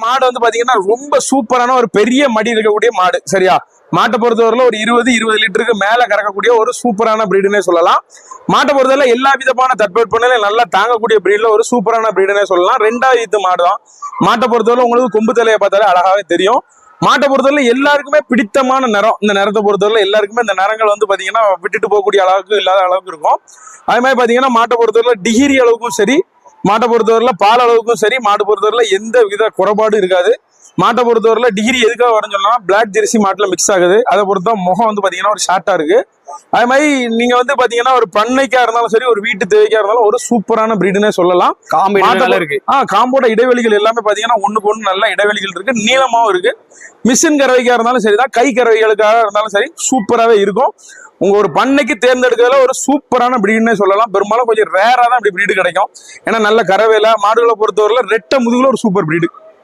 மாடு வந்து பாத்தீங்கன்னா ரொம்ப சூப்பரான ஒரு பெரிய மடி இருக்கக்கூடிய மாடு. சரியா, மாட்டை பொறுத்தவரையில ஒரு 20 லிட்டருக்கு மேல கறக்கக்கூடிய ஒரு சூப்பரான பிரீடுன்னே சொல்லலாம். மாட்டை பொறுத்தவரை எல்லா விதமான தட்பவெப்பநிலையும் நல்லா தாங்கக்கூடிய பிரீட்ல ஒரு சூப்பரான பிரீடுன்னே சொல்லலாம். 2வது மாடு தான். மாட்டை பொறுத்தவரை உங்களுக்கு கொம்பு தலையை பார்த்தாலே அழகாவே தெரியும். மாட்டை பொறுத்தவரை எல்லாருக்குமே பிடித்தமான நிறம். இந்த நிறத்தை பொறுத்தவரை எல்லாருக்குமே இந்த நிறங்கள் வந்து பாத்தீங்கன்னா விட்டுட்டு போகக்கூடிய அளவுக்கு இல்லாத அளவுக்கு இருக்கும். அதே மாதிரி பாத்தீங்கன்னா மாட்டை பொறுத்தவரை டிகிரி அளவுக்கும் சரி, மாட்டை பொறுத்தவரையில பால் அளவுக்கும் சரி, மாட்டை பொறுத்தவரையில எந்த வித குறைபாடும் இருக்காது. மாட்டை பொறுத்தவரையில டிகிரி எதுக்காக வரும்னு சொல்லலாம், பிளாக் ஜெர்சி மாட்டுல மிக்ஸ் ஆகுது. அதை பொறுத்தா முகம் வந்து பாத்தீங்கன்னா ஒரு ஷார்ட்டா இருக்கு. அதே மாதிரி நீங்க வந்து பாத்தீங்கன்னா ஒரு பண்ணைக்கா இருந்தாலும் சரி, ஒரு வீட்டு தேவைக்கா இருந்தாலும் ஒரு சூப்பரான பிரீடுன்னே சொல்லலாம். இருக்கு. காம்போட இடைவெளிகள் எல்லாமே பாத்தீங்கன்னா ஒண்ணுக்கு ஒண்ணு நல்ல இடைவெளிகள் இருக்கு, நீளமாவும் இருக்கு. மிஷின் கறவைக்கா இருந்தாலும் சரிதான், கை கறவைகளுக்காக இருந்தாலும் சரி சூப்பராகவே இருக்கும். உங்க ஒரு பண்ணைக்கு தேர்ந்தெடுக்கிறதுல ஒரு சூப்பரான பிரீடுன்னே சொல்லலாம். பெரும்பாலும் கொஞ்சம் ரேரா தான் இப்படி பிரீடு கிடைக்கும். ஏன்னா நல்ல கறவையில மாடுகளை பொறுத்தவரையில ரெட்டை முதுகுல ஒரு சூப்பர் பிரீடு.